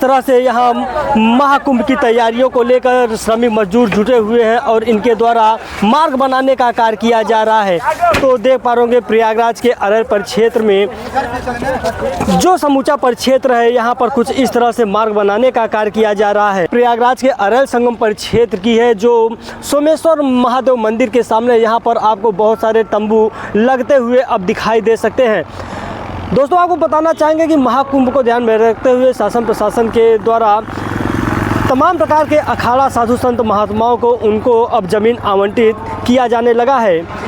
तरह से यहाँ महाकुंभ की तैयारियों को लेकर श्रमिक मजदूर जुटे हुए हैं और इनके द्वारा मार्ग बनाने का कार्य किया जा रहा है। तो देख पा रहे प्रयागराज के अरैल परिक्षेत्र में जो समूचा परिक्षेत्र है, यहाँ पर कुछ इस तरह से मार्ग बनाने का कार्य किया जा रहा है। प्रयागराज के अरैल संगम परिक्षेत्र की है जो सोमेश्वर महादेव मंदिर के सामने यहाँ पर आपको बहुत सारे तंबू लगते हुए अब दिखाई दे सकते हैं। दोस्तों, आपको बताना चाहेंगे कि महाकुंभ को ध्यान में रखते हुए शासन प्रशासन के द्वारा तमाम प्रकार के अखाड़ा साधु संत महात्माओं को उनको अब ज़मीन आवंटित किया जाने लगा है।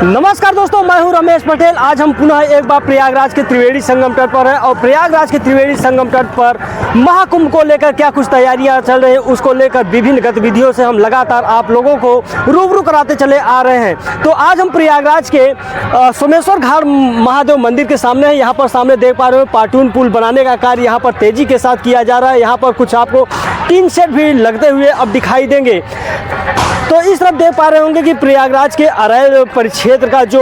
नमस्कार दोस्तों, मैं हूं रमेश पटेल। आज हम पुनः एक बार प्रयागराज के त्रिवेणी संगम तट पर हैं और प्रयागराज के त्रिवेणी संगम तट पर महाकुंभ को लेकर क्या कुछ तैयारियां चल रही हैं, उसको लेकर विभिन्न गतिविधियों से हम लगातार आप लोगों को रूबरू कराते चले आ रहे हैं। तो आज हम प्रयागराज के सोमेश्वर घाट महादेव मंदिर के सामने हैं। यहाँ पर सामने देख पा रहे हो पाटून पुल बनाने का कार्य यहाँ पर तेजी के साथ किया जा रहा है। यहाँ पर कुछ आपको टीन शेड भी लगते हुए अब दिखाई देंगे। तो इस तरफ देख पा रहे होंगे कि प्रयागराज के अरैल परिक्षेत्र का जो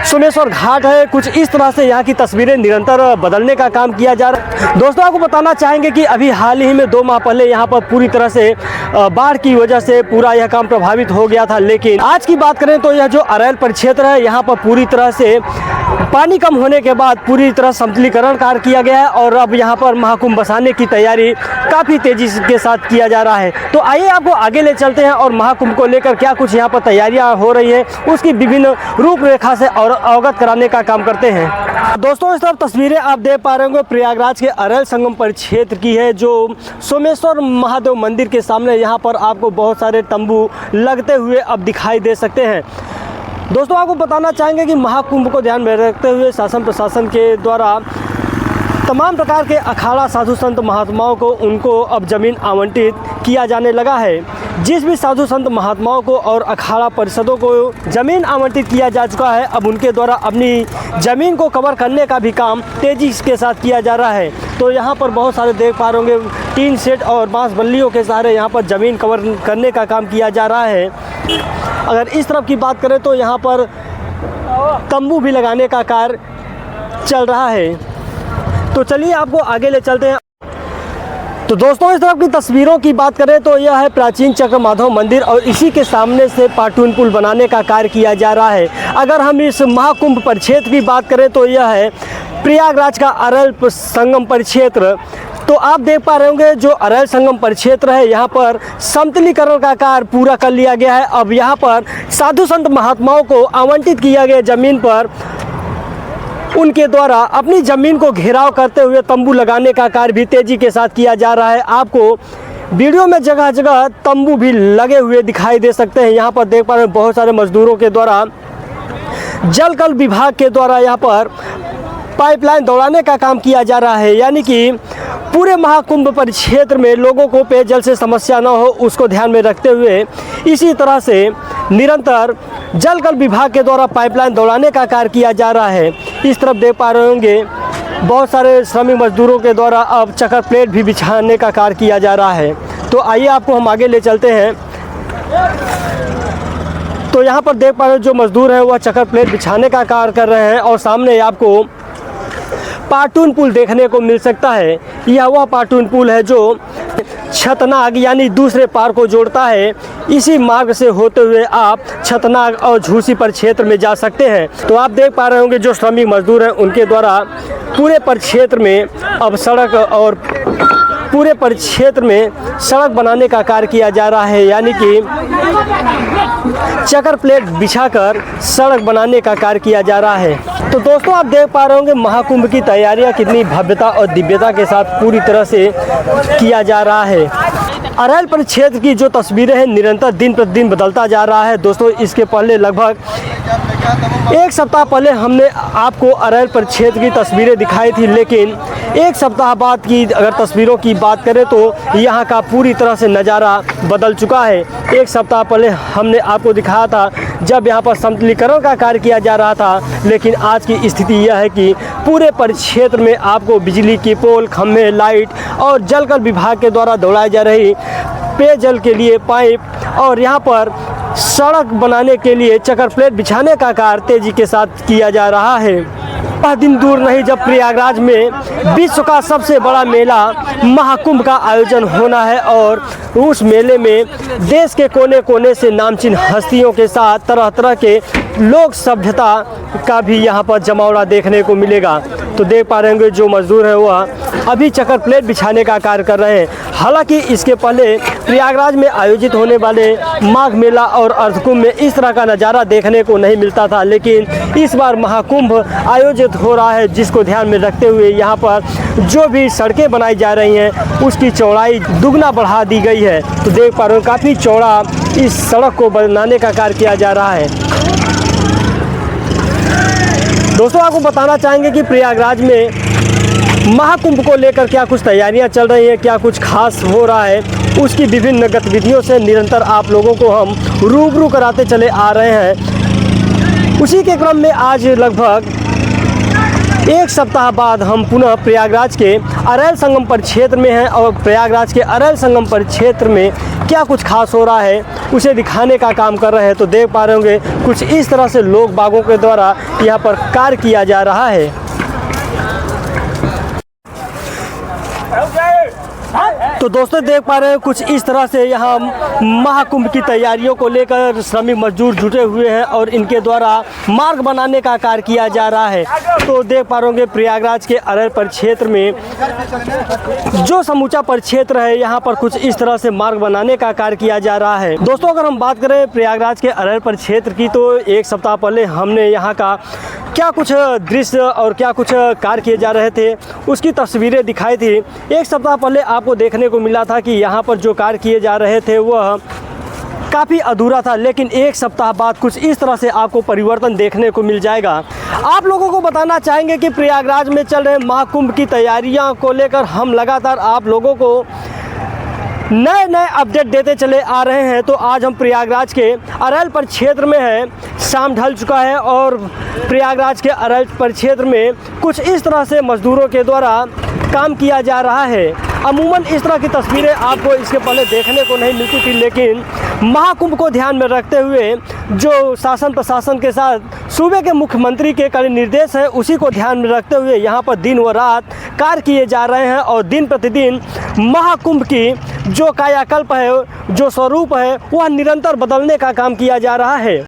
सोमेश्वर घाट है, कुछ इस तरह से यहाँ की तस्वीरें निरंतर बदलने का काम किया जा रहा है। दोस्तों, आपको बताना चाहेंगे कि अभी हाल ही में 2 माह पहले यहाँ पर पूरी तरह से बाढ़ की वजह से पूरा यह काम प्रभावित हो गया था, लेकिन आज की बात करें तो यह जो अरैल परिक्षेत्र है, यहाँ पर पूरी तरह से पानी कम होने के बाद पूरी तरह समतलीकरण कार्य किया गया है और अब यहाँ पर महाकुंभ बसाने की तैयारी काफ़ी तेजी के साथ किया जा रहा है। तो आइए आपको आगे ले चलते हैं और महाकुंभ को लेकर क्या कुछ यहाँ पर तैयारियां हो रही है उसकी विभिन्न रूपरेखा से और अवगत कराने का काम करते हैं। दोस्तों, इस तरफ तस्वीरें आप देख पा रहे होंगे प्रयागराज के अरैल संगम परिक्षेत्र की है जो सोमेश्वर महादेव मंदिर के सामने यहाँ पर आपको बहुत सारे तंबू लगते हुए अब दिखाई दे सकते हैं। दोस्तों, आपको बताना चाहेंगे कि महाकुंभ को ध्यान में रखते हुए शासन प्रशासन के द्वारा तमाम प्रकार के अखाड़ा साधु संत महात्माओं को उनको अब ज़मीन आवंटित किया जाने लगा है। जिस भी साधु संत महात्माओं को और अखाड़ा परिषदों को ज़मीन आवंटित किया जा चुका है, अब उनके द्वारा अपनी ज़मीन को कवर करने का भी काम तेज़ी के साथ किया जा रहा है। तो यहाँ पर बहुत सारे देख पा रहे होंगे टीन सेट और बांस बल्लियों के सहारे यहाँ पर ज़मीन कवर करने का काम किया जा रहा है। अगर इस तरफ की बात करें तो यहाँ पर तंबू भी लगाने का कार्य चल रहा है। तो चलिए आपको आगे ले चलते हैं। तो दोस्तों, इस तरफ की तस्वीरों की बात करें तो यह है प्राचीन चक्र माधव मंदिर और इसी के सामने से पाटून पुल बनाने का कार्य किया जा रहा है। अगर हम इस महाकुंभ परिक्षेत्र की बात करें तो यह है प्रयागराज का अरैल संगम परिक्षेत्र। तो आप देख पा रहे होंगे जो अरैल संगम परिक्षेत्र है, यहाँ पर समतलीकरण का कार्य पूरा कर लिया गया है। अब यहाँ पर साधु संत महात्माओं को आवंटित किया गया ज़मीन पर उनके द्वारा अपनी ज़मीन को घेराव करते हुए तंबू लगाने का कार्य भी तेज़ी के साथ किया जा रहा है। आपको वीडियो में जगह जगह तंबू भी लगे हुए दिखाई दे सकते हैं। यहाँ पर देख पा रहे हैं बहुत सारे मजदूरों के द्वारा जलकल विभाग के द्वारा यहाँ पर पाइपलाइन दौड़ाने का काम किया जा रहा है, यानी कि पूरे महाकुंभ परिक्षेत्र में लोगों को पेयजल से समस्या न हो उसको ध्यान में रखते हुए इसी तरह से निरंतर जलकल विभाग के द्वारा पाइपलाइन दौड़ाने का कार्य किया जा रहा है। इस तरफ देख पा रहे होंगे बहुत सारे श्रमिक मजदूरों के द्वारा अब चकर प्लेट भी बिछाने का कार्य किया जा रहा है। तो आइए आपको हम आगे ले चलते हैं। तो यहाँ पर देख पा रहे जो मजदूर हैं वह चकर प्लेट बिछाने का कार्य कर रहे हैं और सामने आपको पाटून पुल देखने को मिल सकता है। यह वह पाटून पुल है जो छतनाग यानी दूसरे पार को जोड़ता है। इसी मार्ग से होते हुए आप छतनाग और झूसी परिक्षेत्र में जा सकते हैं। तो आप देख पा रहे होंगे जो श्रमिक मजदूर हैं उनके द्वारा पूरे परिक्षेत्र में अब सड़क और पूरे परिक्षेत्र में सड़क बनाने का कार्य किया जा रहा है, यानी कि चकर प्लेट बिछाकर सड़क बनाने का कार्य किया जा रहा है। तो दोस्तों, आप देख पा रहे होंगे महाकुंभ की तैयारियां कितनी भव्यता और दिव्यता के साथ पूरी तरह से किया जा रहा है। अरैल परिक्षेत्र की जो तस्वीरें हैं निरंतर दिन प्रतिदिन बदलता जा रहा है। दोस्तों, इसके पहले लगभग एक सप्ताह पहले हमने आपको अरैल परिक्षेत्र की तस्वीरें दिखाई थी, लेकिन एक सप्ताह बाद की अगर तस्वीरों की बात करें तो यहाँ का पूरी तरह से नज़ारा बदल चुका है। एक सप्ताह पहले हमने आपको दिखाया था जब यहाँ पर समतलीकरण का कार्य किया जा रहा था, लेकिन आज की स्थिति यह है कि पूरे परिक्षेत्र में आपको बिजली की पोल, खंभे, लाइट और जलकर विभाग के द्वारा दौड़ाई जा रही पेयजल के लिए पाइप और यहाँ पर सड़क बनाने के लिए चकर प्लेट बिछाने का कार्य तेजी के साथ किया जा रहा है। वह दिन दूर नहीं जब प्रयागराज में विश्व का सबसे बड़ा मेला महाकुंभ का आयोजन होना है और उस मेले में देश के कोने कोने से नामचीन हस्तियों के साथ तरह तरह के लोक सभ्यता का भी यहाँ पर जमावड़ा देखने को मिलेगा। तो देख पा रहे होंगे जो मजदूर हैं वह अभी चकर प्लेट बिछाने का कार्य कर रहे हैं। हालांकि इसके पहले प्रयागराज में आयोजित होने वाले माघ मेला और अर्धकुंभ में इस तरह का नज़ारा देखने को नहीं मिलता था, लेकिन इस बार महाकुंभ आयोजित हो रहा है, जिसको ध्यान में रखते हुए यहाँ पर जो भी सड़कें बनाई जा रही हैं उसकी चौड़ाई दुगना बढ़ा दी गई है। तो देख पा रहे हो काफ़ी चौड़ा इस सड़क को बनाने का कार्य किया जा रहा है। दोस्तों आपको बताना चाहेंगे कि प्रयागराज में महाकुंभ को लेकर क्या कुछ तैयारियां चल रही हैं, क्या कुछ खास हो रहा है, उसकी विभिन्न गतिविधियों से निरंतर आप लोगों को हम रूबरू कराते चले आ रहे हैं। उसी के क्रम में आज लगभग एक सप्ताह बाद हम पुनः प्रयागराज के अरैल संगम परिक्षेत्र में हैं और प्रयागराज के अरैल संगम परिक्षेत्र में क्या कुछ खास हो रहा है उसे दिखाने का काम कर रहे हैं। तो देख पा रहे होंगे कुछ इस तरह से लोग बागों के द्वारा यहाँ पर कार्य किया जा रहा है। तो दोस्तों देख पा रहे हैं कुछ इस तरह से यहाँ महाकुंभ की तैयारियों को लेकर श्रमिक मजदूर जुटे हुए हैं और इनके द्वारा मार्ग बनाने का कार्य किया जा रहा है। तो देख पा रहे होंगे प्रयागराज के अरैल परिक्षेत्र में जो समूचा परिक्षेत्र है यहाँ पर कुछ इस तरह से मार्ग बनाने का कार्य किया जा रहा है। दोस्तों अगर हम बात करें प्रयागराज के अरैल परिक्षेत्र की तो एक सप्ताह पहले हमने यहाँ का क्या कुछ दृश्य और क्या कुछ कार्य किए जा रहे थे उसकी तस्वीरें दिखाई थी। एक सप्ताह पहले आपको देखने को मिला था कि यहाँ पर जो कार्य किए जा रहे थे वह काफ़ी अधूरा था, लेकिन एक सप्ताह बाद कुछ इस तरह से आपको परिवर्तन देखने को मिल जाएगा। आप लोगों को बताना चाहेंगे कि प्रयागराज में चल रहे महाकुंभ की तैयारियां को लेकर हम लगातार आप लोगों को नए नए अपडेट देते चले आ रहे हैं। तो आज हम प्रयागराज के अरैल परिक्षेत्र में हैं। शाम ढल चुका है और प्रयागराज के अरैल परिक्षेत्र में कुछ इस तरह से मजदूरों के द्वारा काम किया जा रहा है। अमूमन इस तरह की तस्वीरें आपको इसके पहले देखने को नहीं मिलती थी, लेकिन महाकुंभ को ध्यान में रखते हुए जो शासन प्रशासन के साथ सूबे के मुख्यमंत्री के कड़े निर्देश है उसी को ध्यान में रखते हुए यहाँ पर दिन व रात कार्य किए जा रहे हैं और दिन प्रतिदिन महाकुंभ की जो कायाकल्प है, जो स्वरूप है, वह निरंतर बदलने का काम किया जा रहा है।